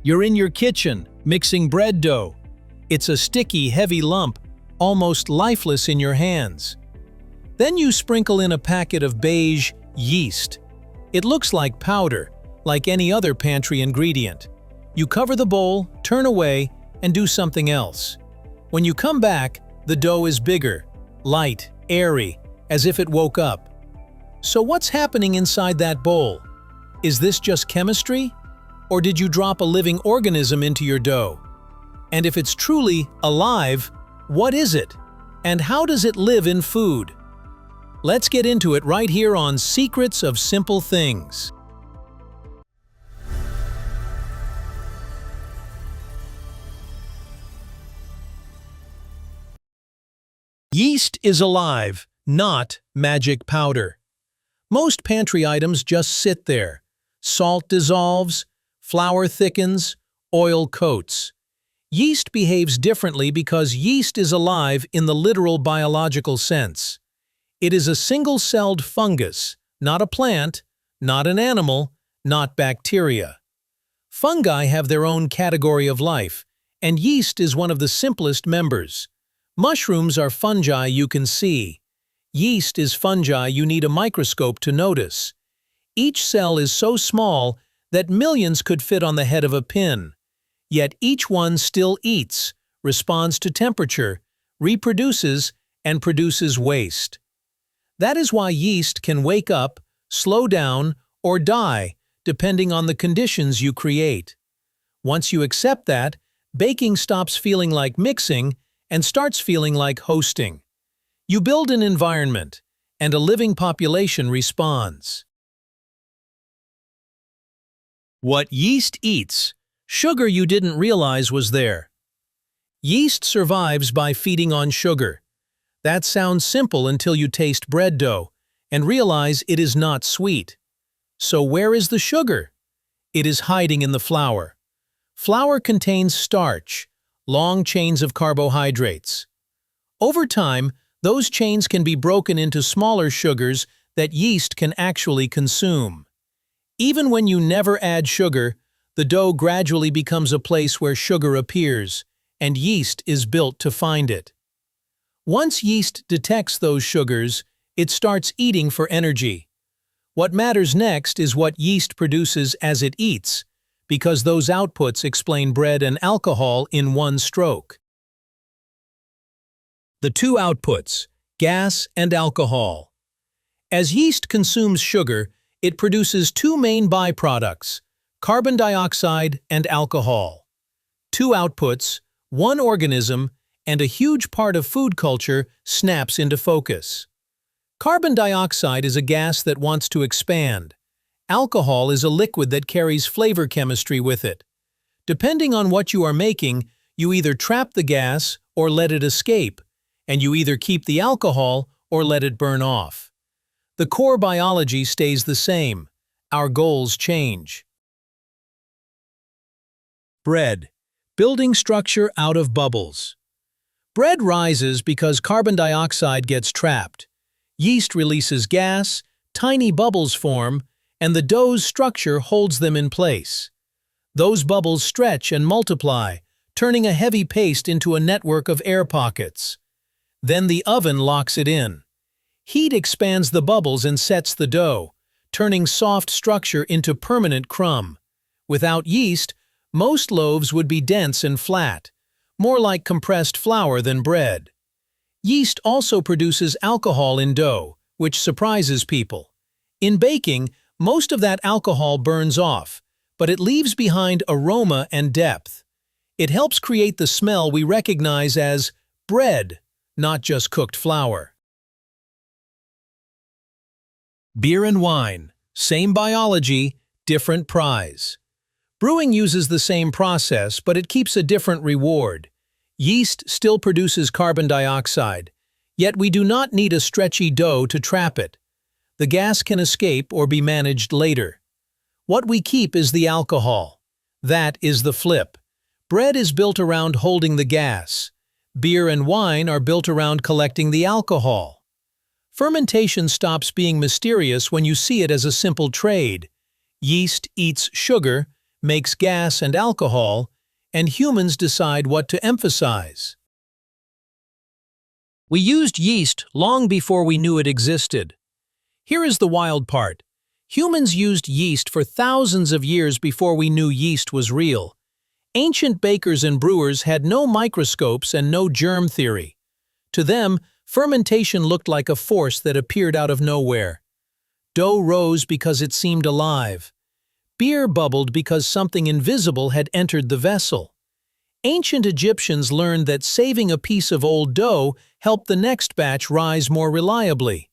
You're in your kitchen, mixing bread dough. It's a sticky, heavy lump, almost lifeless in your hands. Then you sprinkle in a packet of beige yeast. It looks like powder, like any other pantry ingredient. You cover the bowl, turn away, and do something else. When you come back, the dough is bigger, light, airy, as if it woke up. So what's happening inside that bowl? Is this just chemistry? Or did you drop a living organism into your dough? And if it's truly alive, what is it? And how does it live in food? Let's get into it right here on Secrets of Simple Things. Yeast is alive, not magic powder. Most pantry items just sit there. Salt dissolves, flour thickens, oil coats. Yeast behaves differently because yeast is alive in the literal biological sense. It is a single-celled fungus, not a plant, not an animal, not bacteria. Fungi have their own category of life, and yeast is one of the simplest members. Mushrooms are fungi you can see. Yeast is fungi you need a microscope to notice. Each cell is so small that millions could fit on the head of a pin. Yet each one still eats, responds to temperature, reproduces, and produces waste. That is why yeast can wake up, slow down, or die, depending on the conditions you create. Once you accept that, baking stops feeling like mixing and starts feeling like hosting. You build an environment, and a living population responds. What yeast eats, sugar you didn't realize was there. Yeast survives by feeding on sugar. That sounds simple until you taste bread dough and realize it is not sweet. So where is the sugar? It is hiding in the flour. Flour contains starch, long chains of carbohydrates. Over time, those chains can be broken into smaller sugars that yeast can actually consume. Even when you never add sugar, the dough gradually becomes a place where sugar appears, and yeast is built to find it. Once yeast detects those sugars, it starts eating for energy. What matters next is what yeast produces as it eats, because those outputs explain bread and alcohol in one stroke. The two outputs, gas and alcohol. As yeast consumes sugar, it produces two main byproducts, carbon dioxide and alcohol. Two outputs, one organism, and a huge part of food culture snaps into focus. Carbon dioxide is a gas that wants to expand. Alcohol is a liquid that carries flavor chemistry with it. Depending on what you are making, you either trap the gas or let it escape, and you either keep the alcohol or let it burn off. The core biology stays the same. Our goals change. Bread, building structure out of bubbles. Bread rises because carbon dioxide gets trapped. Yeast releases gas, tiny bubbles form, and the dough's structure holds them in place. Those bubbles stretch and multiply, turning a heavy paste into a network of air pockets. Then the oven locks it in. Heat expands the bubbles and sets the dough, turning soft structure into permanent crumb. Without yeast, most loaves would be dense and flat, more like compressed flour than bread. Yeast also produces alcohol in dough, which surprises people. In baking, most of that alcohol burns off, but it leaves behind aroma and depth. It helps create the smell we recognize as bread, not just cooked flour. Beer and wine, same biology, different prize. Brewing uses the same process, but it keeps a different reward. Yeast still produces carbon dioxide, yet we do not need a stretchy dough to trap it. The gas can escape or be managed later. What we keep is the alcohol. That is the flip. Bread is built around holding the gas. Beer and wine are built around collecting the alcohol. Fermentation stops being mysterious when you see it as a simple trade. Yeast eats sugar, makes gas and alcohol, and humans decide what to emphasize. We used yeast long before we knew it existed. Here is the wild part. Humans used yeast for thousands of years before we knew yeast was real. Ancient bakers and brewers had no microscopes and no germ theory. To them, fermentation looked like a force that appeared out of nowhere. Dough rose because it seemed alive. Beer bubbled because something invisible had entered the vessel. Ancient Egyptians learned that saving a piece of old dough helped the next batch rise more reliably.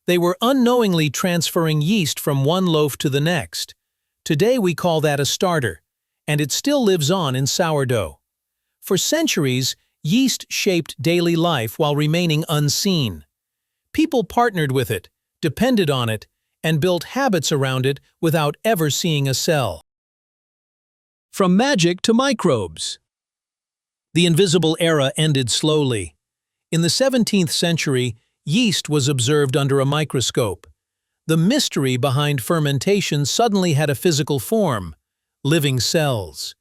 They were unknowingly transferring yeast from one loaf to the next. Today we call that a starter, and it still lives on in sourdough. For centuries, yeast shaped daily life while remaining unseen. People partnered with it, depended on it, and built habits around it without ever seeing a cell. From magic to microbes. The invisible era ended slowly. In the 17th century, yeast was observed under a microscope. The mystery behind fermentation suddenly had a physical form: living cells.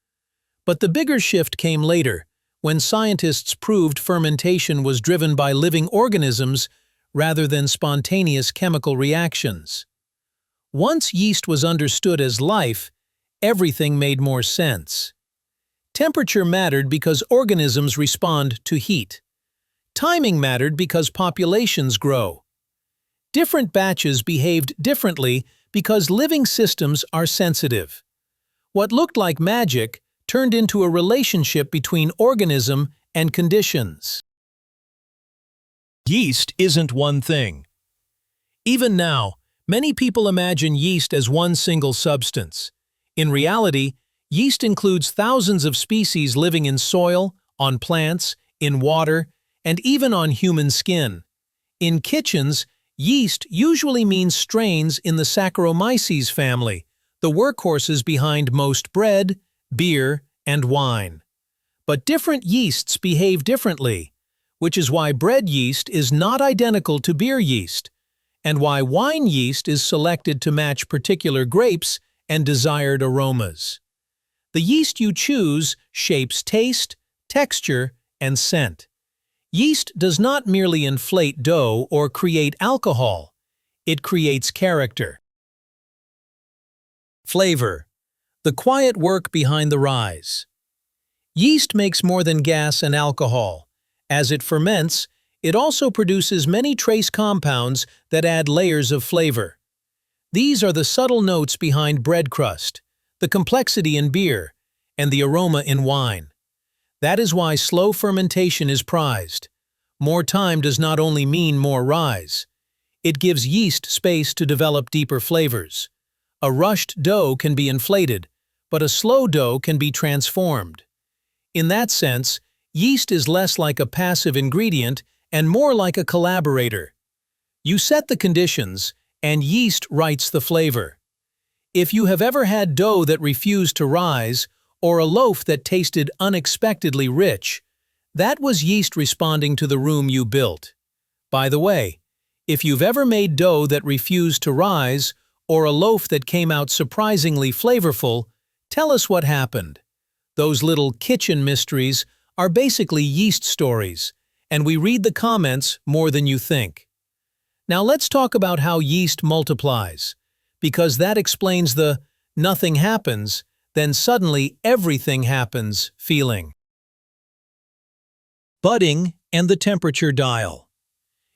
But the bigger shift came later, when scientists proved fermentation was driven by living organisms rather than spontaneous chemical reactions. Once yeast was understood as life, everything made more sense. Temperature mattered because organisms respond to heat. Timing mattered because populations grow. Different batches behaved differently because living systems are sensitive. What looked like magic turned into a relationship between organism and conditions. Yeast isn't one thing. Even now, many people imagine yeast as one single substance. In reality, yeast includes thousands of species living in soil, on plants, in water, and even on human skin. In kitchens, yeast usually means strains in the Saccharomyces family, the workhorses behind most bread, beer, and wine. But different yeasts behave differently, which is why bread yeast is not identical to beer yeast, and why wine yeast is selected to match particular grapes and desired aromas. The yeast you choose shapes taste, texture, and scent. Yeast does not merely inflate dough or create alcohol. It creates character. Flavor. The quiet work behind the rise. Yeast makes more than gas and alcohol. As it ferments, it also produces many trace compounds that add layers of flavor. These are the subtle notes behind bread crust, the complexity in beer, and the aroma in wine. That is why slow fermentation is prized. More time does not only mean more rise. It gives yeast space to develop deeper flavors. A rushed dough can be inflated, but a slow dough can be transformed. In that sense, yeast is less like a passive ingredient and more like a collaborator. You set the conditions, and yeast writes the flavor. If you have ever had dough that refused to rise, or a loaf that tasted unexpectedly rich, that was yeast responding to the room you built. By the way, if you've ever made dough that refused to rise, or a loaf that came out surprisingly flavorful, tell us what happened. Those little kitchen mysteries are basically yeast stories, and we read the comments more than you think. Now let's talk about how yeast multiplies, because that explains the "nothing happens, then suddenly everything happens" feeling. Budding and the temperature dial.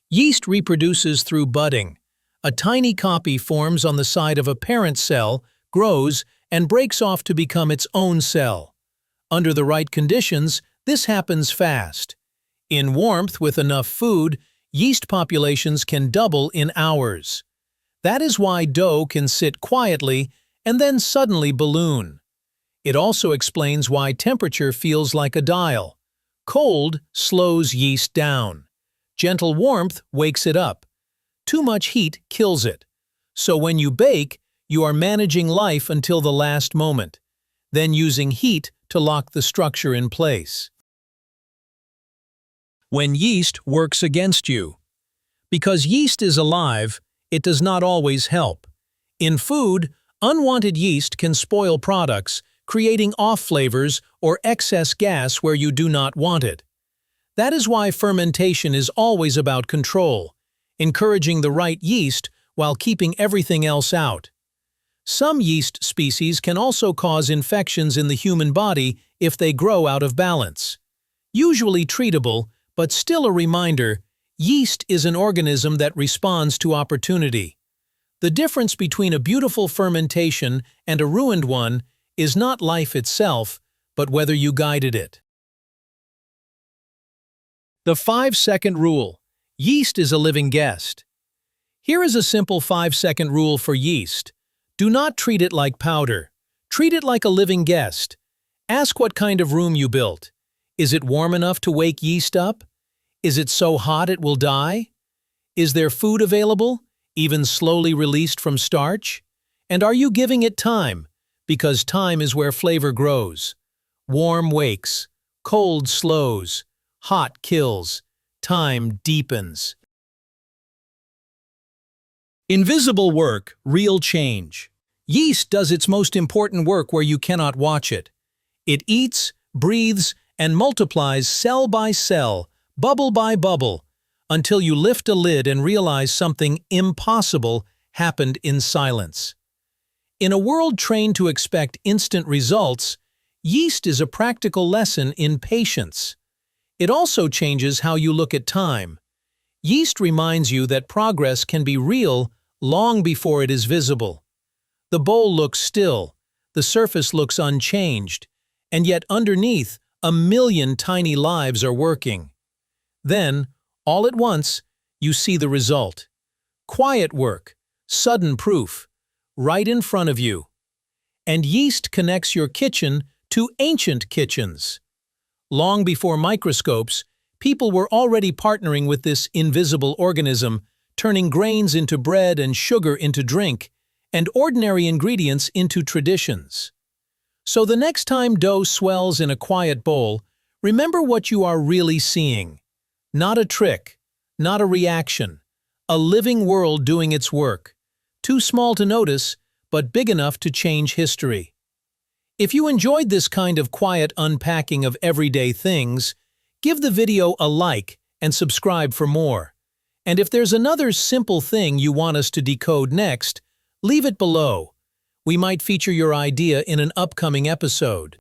Yeast reproduces through budding. A tiny copy forms on the side of a parent cell, grows, and breaks off to become its own cell. Under the right conditions, this happens fast. In warmth with enough food, yeast populations can double in hours. That is why dough can sit quietly and then suddenly balloon. It also explains why temperature feels like a dial. Cold slows yeast down. Gentle warmth wakes it up. Too much heat kills it. So when you bake, you are managing life until the last moment, then using heat to lock the structure in place. When yeast works against you. Because yeast is alive, it does not always help. In food, Unwanted yeast can spoil products, creating off flavors or excess gas where you do not want it. That is why fermentation is always about control, encouraging the right yeast while keeping everything else out. Some yeast species can also cause infections in the human body if they grow out of balance. Usually treatable, but still a reminder, yeast is an organism that responds to opportunity. The difference between a beautiful fermentation and a ruined one is not life itself, but whether you guided it. The 5-second rule. Yeast is a living guest. Here is a simple 5-second rule for yeast. Do not treat it like powder. Treat it like a living guest. Ask what kind of room you built. Is it warm enough to wake yeast up? Is it so hot it will die? Is there food available, even slowly released from starch? And are you giving it time? Because time is where flavor grows. Warm wakes, cold slows, hot kills, time deepens. Invisible work, real change. Yeast does its most important work where you cannot watch it. It eats, breathes, and multiplies cell by cell, bubble by bubble, until you lift a lid and realize something impossible happened in silence. In a world trained to expect instant results, yeast is a practical lesson in patience. It also changes how you look at time. Yeast reminds you that progress can be real long before it is visible. The bowl looks still, the surface looks unchanged, and yet underneath, a million tiny lives are working. Then, all at once, you see the result. Quiet work, sudden proof, right in front of you. And yeast connects your kitchen to ancient kitchens. Long before microscopes, people were already partnering with this invisible organism, turning grains into bread and sugar into drink, and ordinary ingredients into traditions. So the next time dough swells in a quiet bowl, remember what you are really seeing. Not a trick, not a reaction, a living world doing its work. Too small to notice, but big enough to change history. If you enjoyed this kind of quiet unpacking of everyday things, give the video a like and subscribe for more. And if there's another simple thing you want us to decode next, leave it below. We might feature your idea in an upcoming episode.